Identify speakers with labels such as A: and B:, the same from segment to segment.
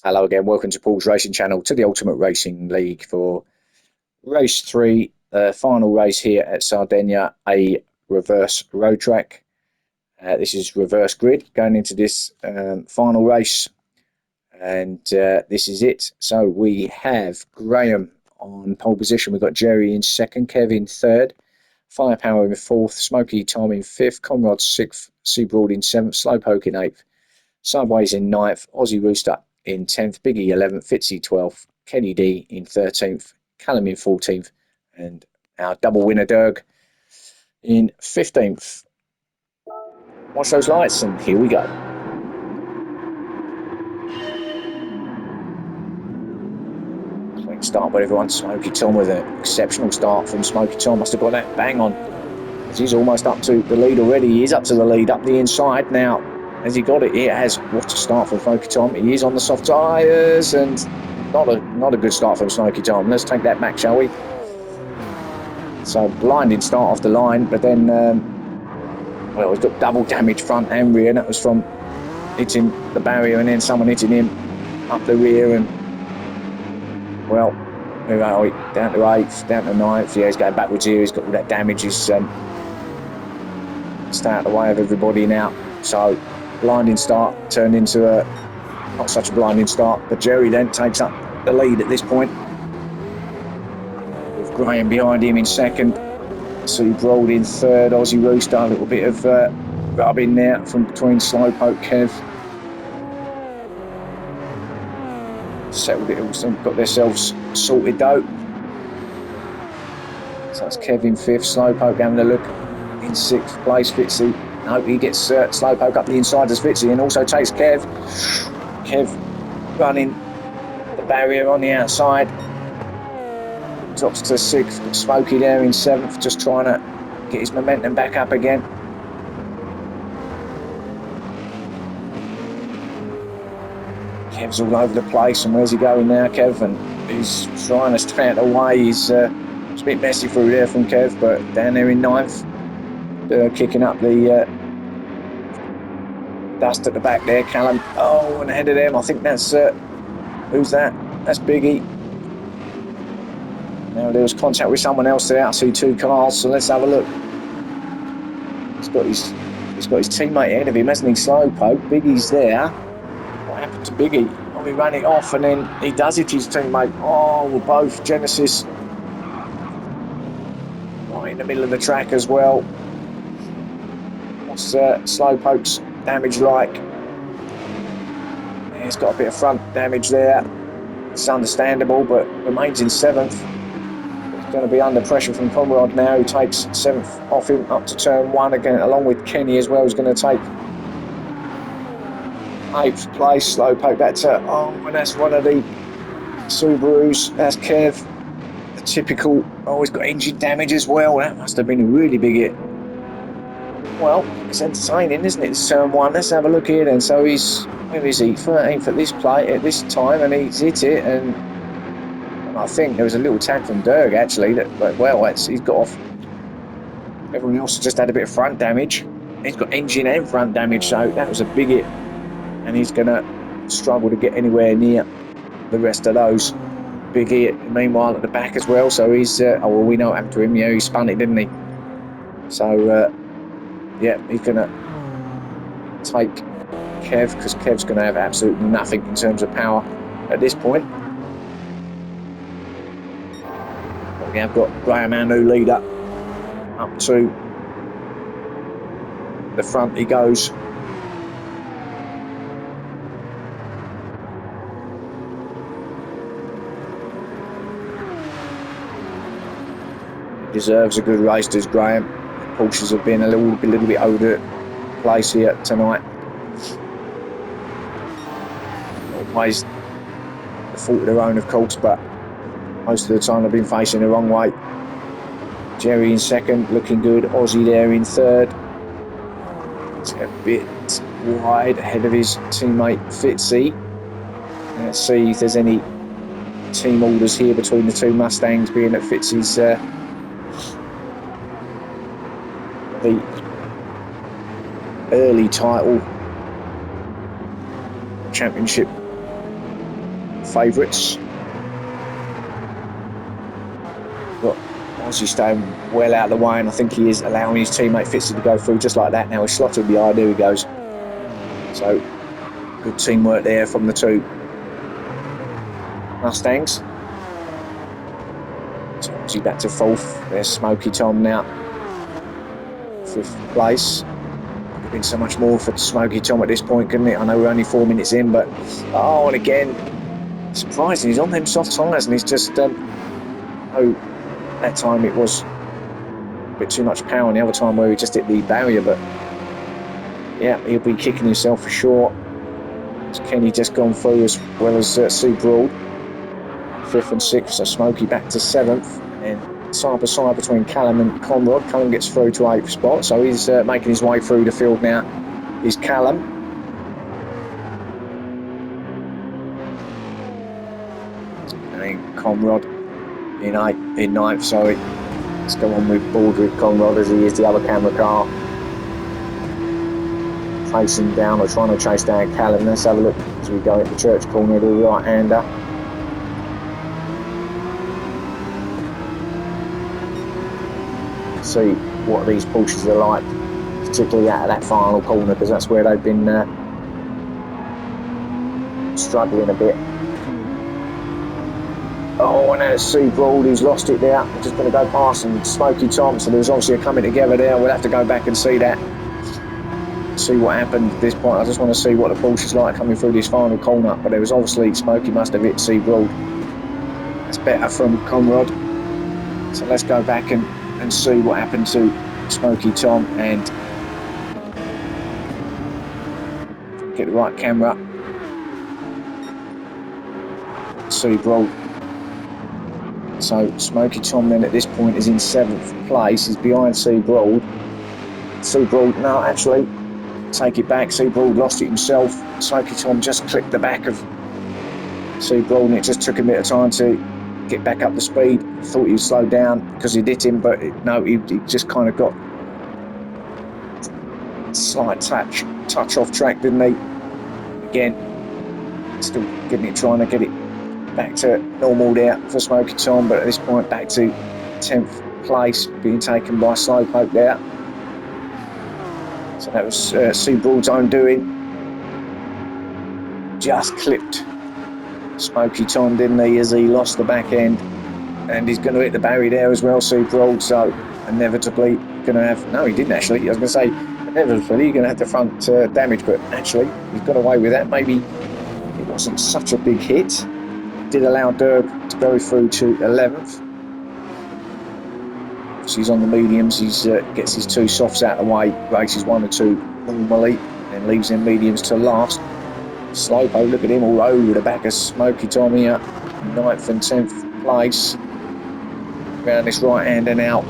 A: Hello again, welcome to Paul's Racing Channel, to the Ultimate Racing League for race 3, final race here at Sardegna, a reverse road track. This is reverse grid going into this final race, and this is it. So we have Graham on pole position, we've got Jerry in second, Kev in third, Firepower in fourth, Smoky Tom in fifth, Conrad sixth, Seabroad in seventh, Slowpoke in eighth, Sideways in ninth, Aussie Rooster in 10th, Biggie 11th, Fitzy 12th, Kenny D in 13th, Callum in 14th, and our double winner Derg in 15th. Watch those lights, and here we go. Clean start by everyone. Smoky Tom with an exceptional start from Smoky Tom. Must have got that bang on, as he's almost up to the lead already. He is up to the lead, up the inside now. Has he got it? He has. What a start from Smoky Tom. He is on the soft tyres, and not a good start from Smoky Tom. Let's take that back, shall we? So blinding start off the line, but then well, he's got double damage front and rear, and that was from hitting the barrier and then someone hitting him up the rear, and well, down to 8th, down to 9th. Yeah, he's going backwards here. He's got all that damage. He's stay out of the way of everybody now. So blinding start turned into a not such a blinding start, but Jerry then takes up the lead at this point, with Graham behind him in second. So he rolled in third, Aussie Rooster, a little bit of rub in there from between Slowpoke, Kev. Settled it all, got themselves sorted though. So that's Kev in fifth, Slowpoke having a look in 6th place, Fitzy. No, he gets Slowpoke up the inside as Fitzy, and also takes Kev. Kev running the barrier on the outside. Drops to 6th, Smoky there in 7th, just trying to get his momentum back up again. Kev's all over the place, and where's he going now, Kev? And he's trying to stay out of the way. It's a bit messy through there from Kev, but down there in 9th, kicking up the dust at the back there, Callum. Oh, and ahead of them, I think that's who's that? That's Biggie. Now there was contact with someone else there. I see 2 cars, so let's have a look. He's got his teammate ahead of him, hasn't he? Slowpoke. Biggie's there. What happened to Biggie? Oh, he ran it off, and then he does it to his teammate. Oh, we're both Genesis right in the middle of the track as well. What's Slowpoke's damage like? Yeah, he's got a bit of front damage there. It's understandable, but remains in 7th. Going to be under pressure from Conrad now, who takes 7th off him up to turn 1 again, along with Kenny as well, who's going to take 8th place. Slowpoke, and that's one of the Subarus. That's Kev, the typical. Oh, he's got engine damage as well. That must have been a really big hit. Well, it's entertaining, isn't it? It's turn 1. Let's have a look here then. So he's, where is he? 13th at this play at this time, and he's hit it, and I think there was a little tag from Derg actually that, well, he's got off. Everyone else just had a bit of front damage. He's got engine and front damage, so that was a big hit, and he's going to struggle to get anywhere near the rest of those big hit. Meanwhile, at the back as well, so he's we know what happened to him. Yeah, he spun it, didn't he? So yeah, he's going to take Kev, because Kev's going to have absolutely nothing in terms of power at this point. We have got Graham, our new leader, up to the front he goes. He deserves a good race, does Graham. The Porsches have been a little bit over place here tonight. Always the fault of their own, of course, but most of the time I've been facing the wrong way. Jerry in second, looking good. Aussie there in third. It's a bit wide ahead of his teammate Fitzy. Let's see if there's any team orders here between the 2 Mustangs, being that Fitzy's the early title championship favourites. But Ozzy staying well out of the way, and I think he is allowing his teammate Fitzy to go through just like that. Now he's slotted behind, there he goes. So good teamwork there from the two Mustangs. So Ozzy back to fourth. There's Smoky Tom now. Fifth place. Could have been so much more for Smoky Tom at this point, couldn't it? I know we're only 4 minutes in, but oh, and again, surprising, he's on them soft tyres and he's just oh, that time it was a bit too much power, and the other time where he just hit the barrier, but yeah, he'll be kicking himself for sure. As Kenny just gone through, as well as Sue Broad, 5th and 6th, so Smoky back to 7th, and side by side between Callum and Conrad. Callum gets through to 8th spot, so he's making his way through the field now. Is Callum. And then Conrad in 9th, sorry. Let's go on with board with Conrad as he is the other camera car. Chasing down or trying to chase down Callum. Let's have a look as we go into Church Corner to the right-hander. See what these Porsches are like, particularly out of that final corner, because that's where they've been struggling a bit. Oh, and there's Sue Broad who's lost it there. I'm just going to go past, and Smoky Thompson. There was obviously a coming together there. We'll have to go back and see that. See what happened at this point. I just want to see what the Porsche's like coming through this final corner. But there was obviously Smoky must have hit Sue Broad. That's better from Conrad. So let's go back and see what happened to Smoky Tom and get the right camera. Sue Broad. So Smoky Tom then at this point is in 7th place. He's behind Sue Broad. Sue Broad, no, actually, take it back. Sue Broad lost it himself. Smoky Tom just clipped the back of Sue Broad, and it just took a bit of time to get back up the speed. Thought he'd slow down because he'd hit him, but no, he just kind of got a slight touch off track, didn't he? Again, still trying to get it back to normal there for Smoky Tom, but at this point back to 10th place, being taken by Slowpoke there. So that was Sue Broad's own doing. Just clipped Smoky Tom, didn't he, as he lost the back end, and he's going to hit the barrier there as well, Sue Broad, so inevitably going to have, no, he didn't actually, I was going to say inevitably you're going to have the front damage, but actually he's got away with that. Maybe it wasn't such a big hit. Did allow Dirk to go through to 11th. So he's on the mediums, he gets his 2 softs out of the way, races 1 or 2 normally, and leaves them mediums to last. Slowpoke, look at him all over the back of Smoky Tom here, 9th and 10th place. Around this right hand and out.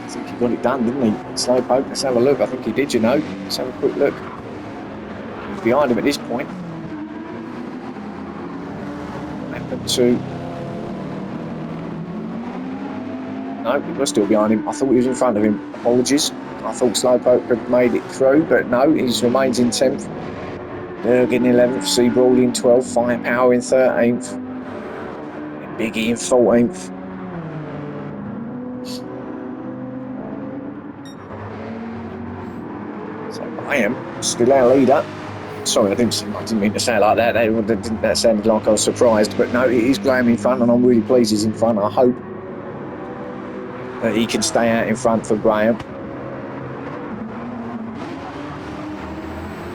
A: I think he got it done, didn't he? Slowpoke, let's have a look. I think he did, you know. Let's have a quick look. He's behind him at this point. What happened to... No, he was still behind him. I thought he was in front of him. Apologies. I thought Slowpoke had made it through, but no, he remains in 10th. Derg in 11th, Sue Broad in 12th, Firepower in 13th, and Biggie in 14th. So Graham still our leader. Sorry, I didn't mean to say it like that. That sounded like I was surprised, but no, it is Graham in front, and I'm really pleased he's in front. I hope that he can stay out in front for Graham.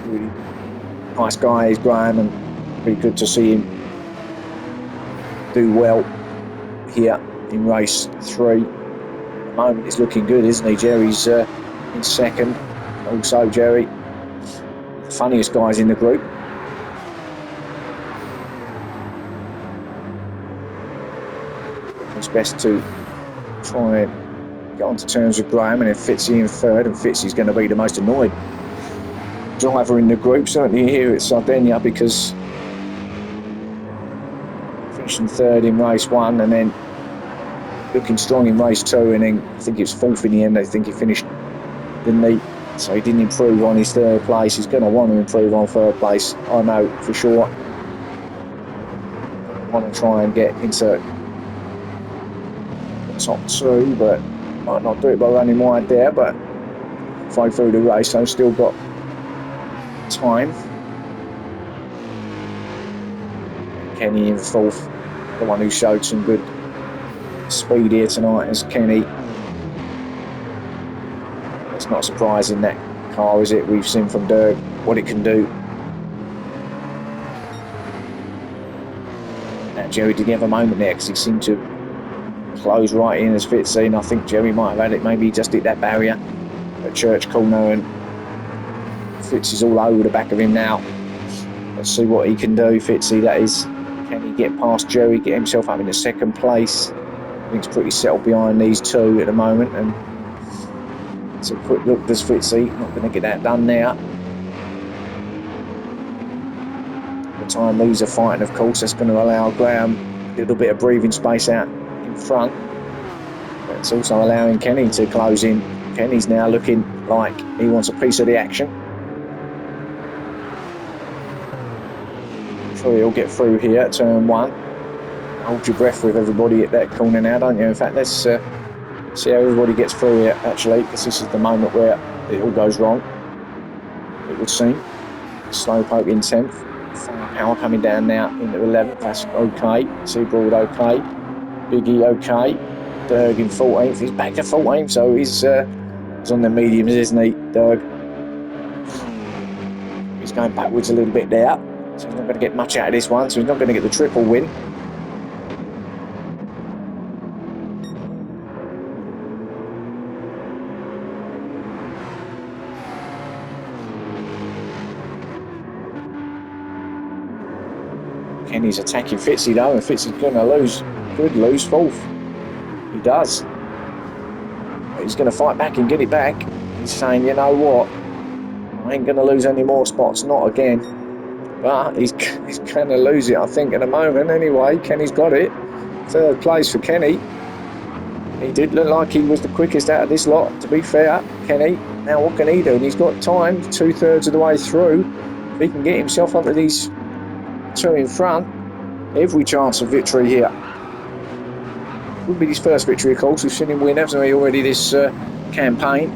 A: Really nice guy is Graham, and be good to see him do well here in race 3. At the moment it's looking good, isn't he? Jerry's in 2nd. Also Jerry, the funniest guys in the group. It's best to try and get onto terms with Graham, and then Fitzy in 3rd, and Fitzy's going to be the most annoyed driver in the group, certainly here at Sardegna, because finishing 3rd in race 1 and then looking strong in race 2, and then I think it was 4th in the end. I think he finished, didn't he? So he didn't improve on his third place. He's going to want to improve on third place, I know for sure. I want to try and get into the top 2, but might not do it by running wide there, but halfway through the race, so I've still got time. Kenny in 4th, the one who showed some good speed here tonight is Kenny. It's not surprising that car, is it? We've seen from Dirk what it can do. Now Jerry did have a moment there because he seemed to close right in as Fitzy, and I think Jerry might have had it. Maybe he just hit that barrier at Church Corner, and Fitzy's all over the back of him now. Let's see what he can do, Fitzy. That is, can he get past Jerry, get himself up into 2nd place? I think he's pretty settled behind these 2 at the moment, and it's a quick look, does Fitzy. Not going to get that done now. The time these are fighting, of course, that's going to allow Graham a little bit of breathing space out in front. But it's also allowing Kenny to close in. Kenny's now looking like he wants a piece of the action. I'm sure he'll get through here at turn 1. Hold your breath with everybody at that corner now, don't you? In fact, let's see how everybody gets through here, actually, because this is the moment where it all goes wrong, it would seem. Slowpoke in 10th. Power coming down now into 11th. That's okay. Seabroad okay. Biggie okay. Derg in 14th. He's back to 14th, so he's on the mediums, isn't he, Derg? He's going backwards a little bit there, so he's not going to get much out of this one, so he's not going to get the triple win. Kenny's attacking Fitzy though, and Fitzy's going to lose. Could lose 4th. He does. But he's going to fight back and get it back. He's saying, you know what, I ain't going to lose any more spots, not again. But he's going to lose it, I think, at the moment. Anyway, Kenny's got it. 3rd place for Kenny. He did look like he was the quickest out of this lot, to be fair, Kenny. Now what can he do? And he's got time, 2/3 of the way through. If he can get himself up to these 2 in front, every chance of victory here. Would be his first victory, of course. We've seen him win, haven't we, already this campaign.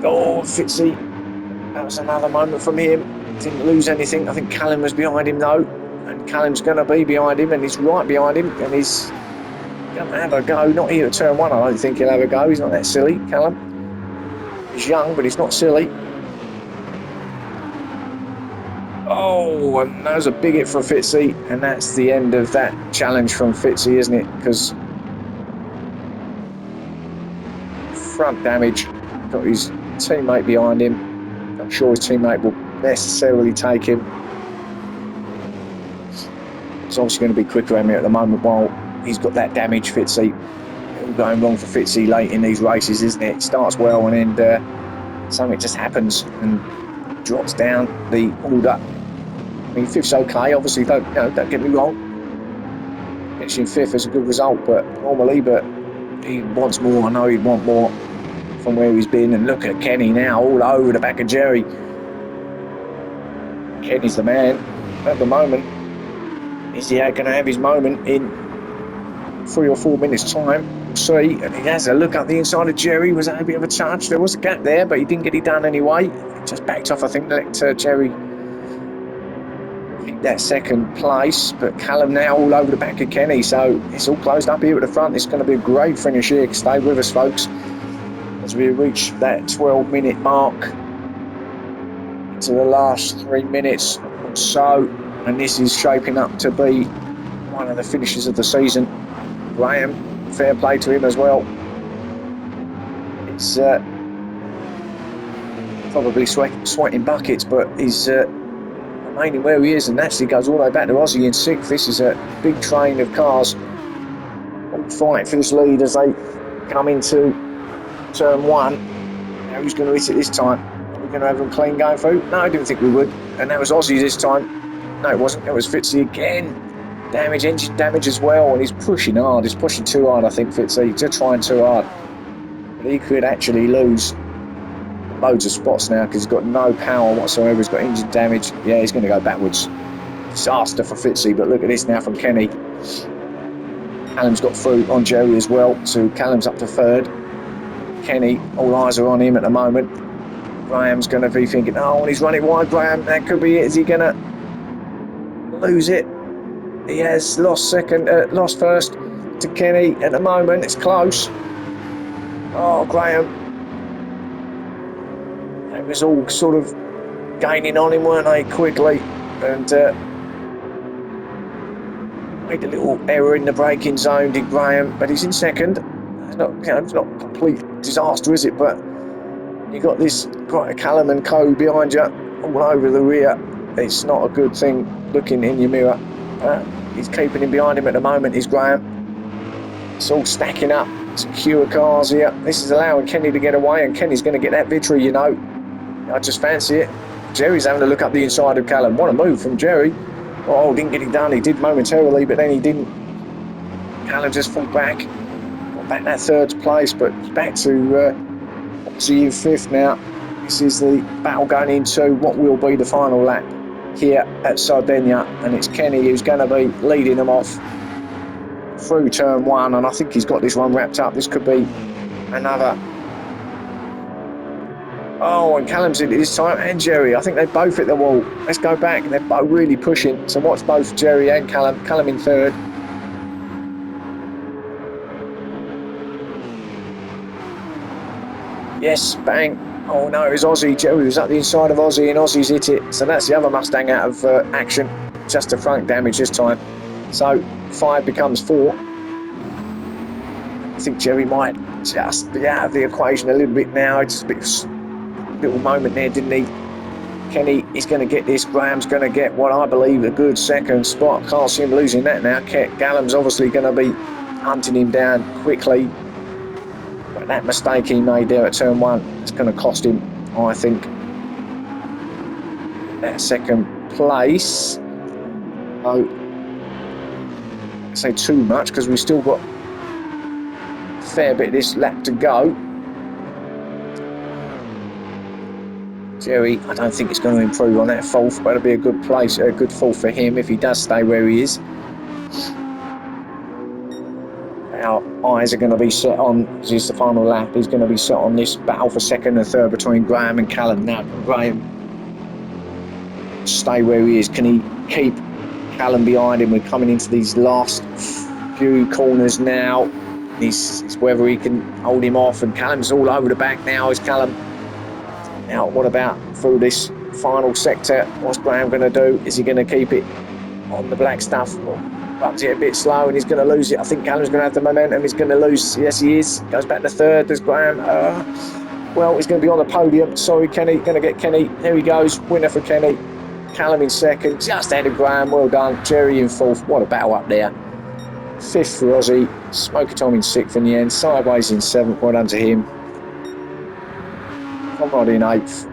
A: Oh, Fitzy, that was another moment from him. Didn't lose anything. I think Callum was behind him though, and Callum's going to be behind him, and he's right behind him, and he's going to have a go. Not here at turn 1, I don't think he'll have a go. He's not that silly, Callum. He's young, but he's not silly. Oh, and that was a big hit from Fitzy, and that's the end of that challenge from Fitzy, isn't it? Because front damage, got his teammate behind him. I'm sure his teammate will necessarily take him. It's obviously going to be quicker at the moment while he's got that damage, Fitzy. All going wrong for Fitzy late in these races, isn't it? It starts well and then something just happens and drops down the order. I mean, 5th's okay, obviously, don't get me wrong. Gets in 5th is a good result, but he wants more. I know he'd want more from where he's been. And look at Kenny now, all over the back of Jerry. Kenny's the man at the moment. Is he going to have his moment in 3 or 4 minutes' time? We'll see. And he has a look up the inside of Jerry. Was that a bit of a touch? There was a gap there, but he didn't get it done anyway. Just backed off, I think, let Jerry hit that 2nd place. But Callum now all over the back of Kenny, so it's all closed up here at the front. It's going to be a great finish here. Stay with us, folks, as we reach that 12-minute mark to the last 3 minutes or so. And this is shaping up to be one of the finishes of the season. Graham, fair play to him as well. It's probably sweating buckets, but he's remaining where he is, and actually goes all the way back to Aussie in 6th. This is a big train of cars all fighting for this lead as they come into turn 1. Now who's going to hit it this time? Are we going to have them clean going through? No, I didn't think we would. And that was Aussie this time. No, it wasn't. It was Fitzy again. Engine damage as well, and he's pushing hard. He's pushing too hard, I think, Fitzy. He's trying too hard. But he could actually lose loads of spots now because he's got no power whatsoever. He's got engine damage. Yeah, he's going to go backwards. Disaster for Fitzy, but look at this now from Kenny. Callum's got through on Jerry as well, so Callum's up to third. Kenny, all eyes are on him at the moment. Graham's going to be thinking, oh, he's running wide, Graham. That could be it. Is he going to lose it? He has lost first to Kenny at the moment. It's close. Oh, Graham. It was all sort of gaining on him, weren't they, quickly? And made a little error in the braking zone, did Graham, but he's in second. It's not, it's not a complete disaster, is it? But you got this Callum and Co behind you, all over the rear. It's not a good thing looking in your mirror. He's keeping him behind him at the moment, is Graham. It's all stacking up. Secure cars here. This is allowing Kenny to get away, and Kenny's going to get that victory, you know. I just fancy it. Jerry's having to look up the inside of Callum. What a move from Jerry. Oh, didn't get it done. He did momentarily, but then he didn't. Callum just fought back. Got back that third place, but back to obviously in fifth now. This is the battle going into what will be the final lap here at Sardegna, and it's Kenny who's going to be leading them off through turn one, and I think he's got this one wrapped up. This could be another. Oh, and Callum's in it this time, and Jerry. I think they both hit the wall. Let's go back. They're both really pushing. So watch both Jerry and Callum. Callum in third. Yes, bang. Oh no, it was Aussie. Jerry was up the inside of Aussie, and Aussie's hit it. So that's the other Mustang out of action. Just the front damage this time. So 5 becomes 4. I think Jerry might just be out of the equation a little bit now. It's a little moment there, didn't he? Kenny is going to get this. Graham's going to get what I believe a good second spot. Can't see him losing that now. Callum's obviously going to be hunting him down quickly. But that mistake he made there at turn 1 is going to cost him, I think, that second place. Oh, I say too much because we've still got a fair bit of this lap to go. Jerry, I don't think it's going to improve on that fourth, but it'll be a good place, a good fall for him if he does stay where he is. Our eyes are going to be set on, this is the final lap, he's going to be set on this battle for second and third between Graham and Callum. Now, Graham stay where he is. Can he keep Callum behind him? We're coming into these last few corners now. It's whether he can hold him off, and Callum's all over the back now. Is Callum? Now, what about through this final sector? What's Graham going to do? Is he going to keep it on the black stuff? Or runs it a bit slow and he's going to lose it? I think Callum's going to have the momentum. He's going to lose. Yes, he is. Goes back to third. There's Graham. Well, he's going to be on the podium. Sorry, Kenny. Going to get Kenny. There he goes. Winner for Kenny. Callum in second. Just ahead of Graham. Well done. Jerry in fourth. What a battle up there. Fifth for Aussie. Smoky Tom in sixth in the end. Sideways in seventh. Well done to him. Conrad in eighth.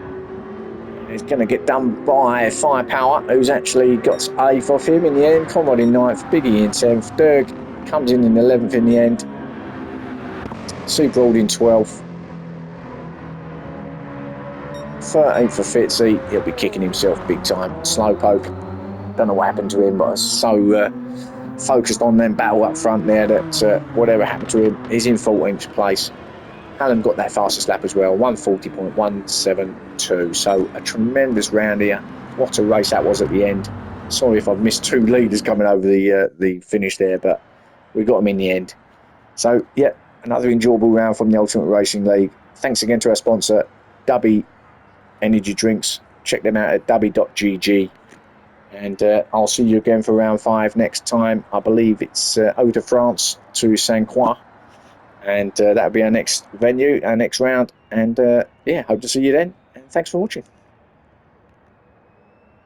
A: He's going to get done by Firepower, who's actually got eighth off him in the end. Conrad in ninth. Biggie in 10th. Dirk comes in 11th in the end. Super Old in 12th. 13th for Fitzy. He'll be kicking himself big time. Slowpoke. Don't know what happened to him, but I was so focused on them battle up front there that whatever happened to him, he's in 14th place. Callum got that fastest lap as well, 140.172. So a tremendous round here. What a race that was at the end. Sorry if I've missed 2 leaders coming over the finish there, but we got them in the end. So yeah, another enjoyable round from the Ultimate Racing League. Thanks again to our sponsor, Dubby Energy Drinks. Check them out at dubby.gg. And I'll see you again for round 5 next time. I believe it's over to France to Saint Croix. And that'll be our next venue, our next round. And yeah, hope to see you then. And thanks for watching.